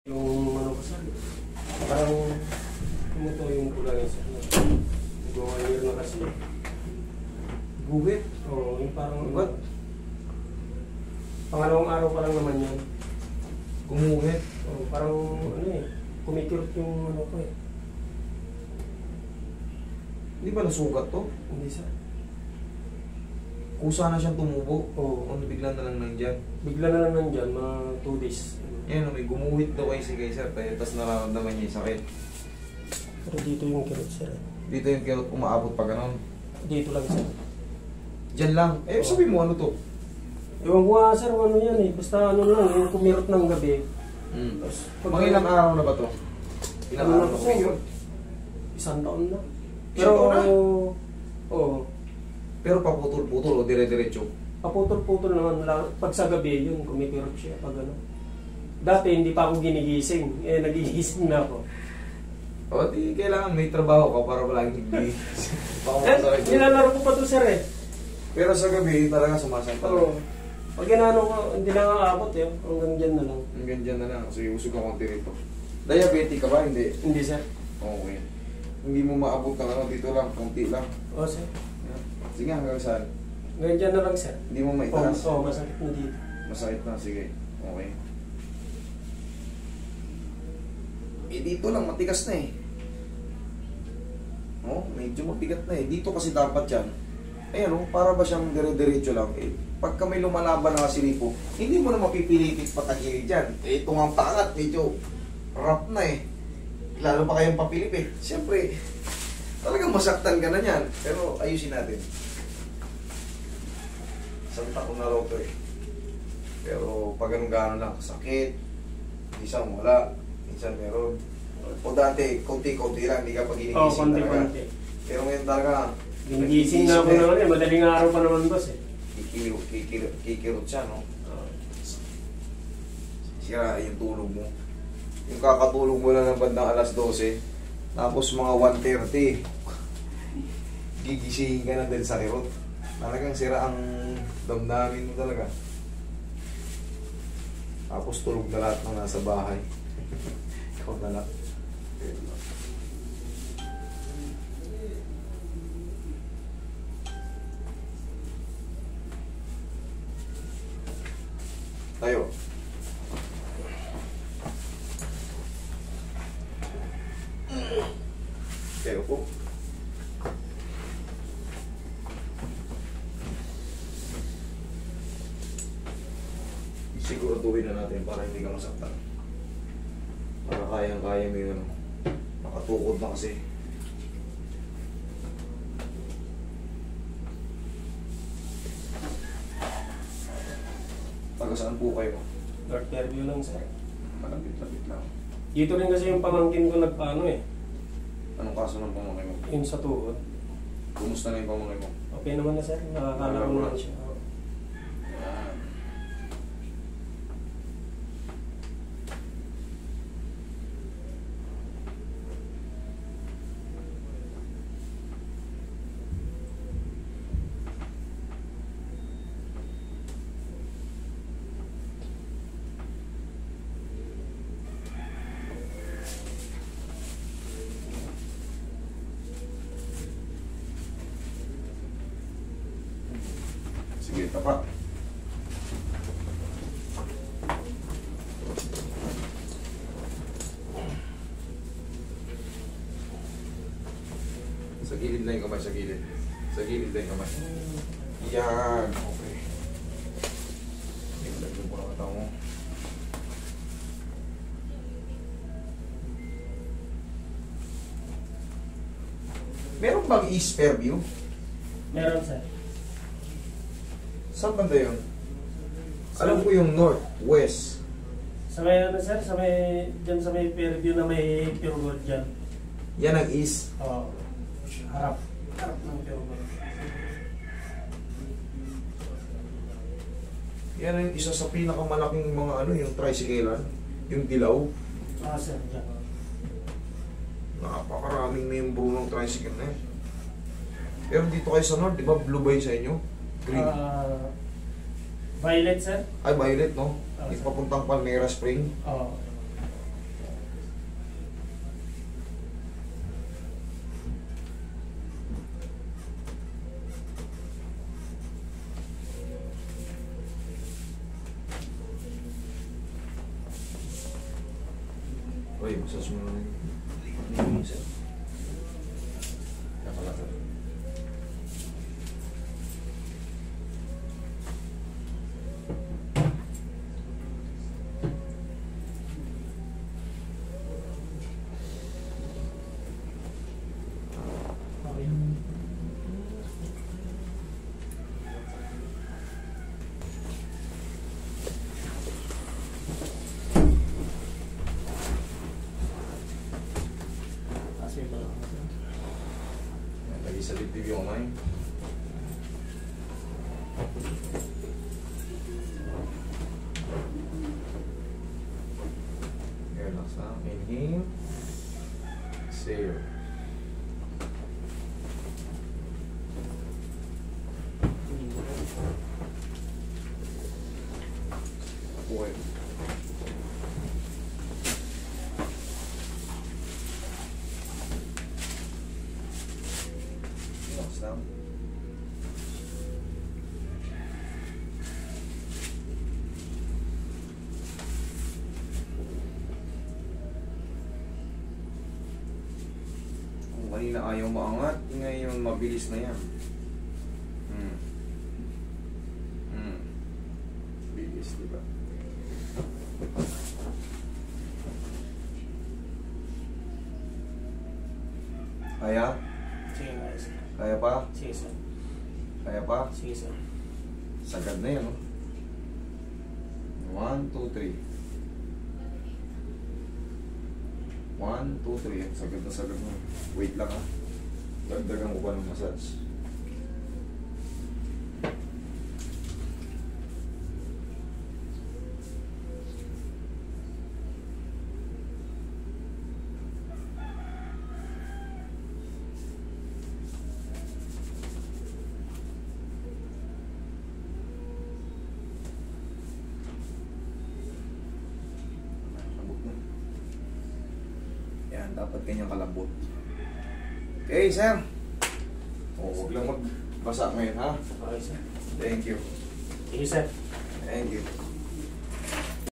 Yung ano ko sir, parang tumuto yung kulay sir. Nag-1 year na kasi. Guhit? Oo, yung parang What? pangalawang araw pa lang naman yun. Gumuhit? Oo, parang ano eh, kumikirot yung ano ko eh. Hindi ba nasugat to? Hindi sir. Kusa na siyang tumubo. Oo. Ano bigla na lang nandyan. Bigla na lang nandyan, mga 2 days. Yan, may gumuhit daw kayo si kay sir. Tapos nararamdaman niya yung sakit. Pero dito yung kirot sir. Dito yung kirot umaabot pa ganon. Dito lang sir. Diyan lang. Eh, sabi mo ano to? Ewan ko nga sir, ano yan eh. Basta ano lang, yung kumirot ng gabi. Tapos, Mga ilang araw na ba to? Ilang ano araw na na po, kumikirot? 1 taon na. Isang taon na? Oo. Pero paputol-putol o dire-diretso? Paputol-putol naman lang. Pag sa gabi yun, kumikirot siya. Pag ano. Dati hindi pa ako ginigising. Eh, nagigising na ako. O, di kailangan may trabaho ka para palaging hindi. Baka Eh, masakit yun. nilalaro ko pa to sir eh. Pero sa gabi talaga sumasanta. Oo. Pag ginano ko, hindi na aabot eh. Hanggang dyan na lang. Hanggang dyan na lang. So, usog ka konti rito. Diabetic ka ba? Hindi. Hindi sir. Okay. Hindi mo maabot ng ano dito lang. Konti lang. Oo sir. Sige, hanggang saan? Hanggang dyan na lang sir. Hindi mo maitaas? Oo, masakit na dito. Masakit na. Sige. Okay. Eh, dito lang. Matigas na eh. Oh, medyo mabigat na eh. Dito kasi dapat yan. Ayan oh, para ba siyang dire-diretso lang eh. Pagka may lumalaban na silipo, hindi mo na mapipilitit patagilid dyan. Eh, itong ang pangat, medyo rough na eh. Lalo pa kayong papilip eh. Siyempre, talagang masaktan ka na yan. Pero ayusin natin. Isang taon na raw to eh. Pero pag ganun gano'n lang, sakit. Minsan wala, minsan meron. O dati, konti-konti lang, hindi ka pag Oo, ginigising talaga. konti-konti. Pero ngayon talaga, Ginigising na ako naman eh. Madaling araw pa naman boss eh. kikirot siya, no? Sira yung tulog mo. Yung kakatulog mo lang ng bandang alas 12, tapos mga 1:30, gigisingin ka na din sa kirot. Talagang sira ang damdamin mo talaga. Tapos tulog na lahat ng nasa bahay. Ikaw na lang. Tayo. Tayo po. Siguraduhin na natin para hindi ka masaktan. Para kayang-kaya mo yun. Nakatukod na kasi. Taga saan po kayo? North Fairview lang sir. Malapit-lapit lang. Dito rin kasi yung pamangkin ko nagpaano eh. Anong kaso ng pamangay mo? Yung sa tuhod. Kumusta na yung pamangay mo? Okay naman na sir. Nakakalaro naman siya. Sige, tapak. Sa gilid na yung kamay, sa gilid. Sa gilid na yung kamay. Yan, okay. Ilagyan po ang tao mo. Meron bang East Fairview? Meron sir. Saan banda yun? Alam ko yung North, West. Sa may ano sir, sa may, dyan sa may Fairview na may pure gold dyan. Yan ang East. Oo. Harap. Harap ng pure gold. Yan ang isa sa pinakamalaking mga ano, yung tricycle, yung dilaw. Sir, dyan. Napakaraming membro ng tricycle na yun. Pero dito kayo sa North, di ba blue ba yun sa inyo? Green. Violet sir? Ay, violet, no? Ah, Yung papuntang Palmera Spring. Oo. Uy, massage mo na rin. Ano yung isa? Kaya pala ito. Lagi sa dibdib yung kamay. Relax lang. Inhale. Exhale. Uy. Relax lang. Kung kanina ayaw maangat, ngayon mabilis na yan. Bilis, diba? Kaya? Sige, guys. Kaya pa? Sige, sir. Kaya pa? Sige, sir. Sagad na yan, no? 1, 2, 3. 1, 2, 3. Sagad na sagad na. Wait lang, ha? Dagdagan ko pa ng massage. Lambot na. Yan, dapat kanyang kalambot. Okay, sir. O, huwag lang magbasa ngayon, ha? Okay, sir. Thank you. Sige, sir. Thank you.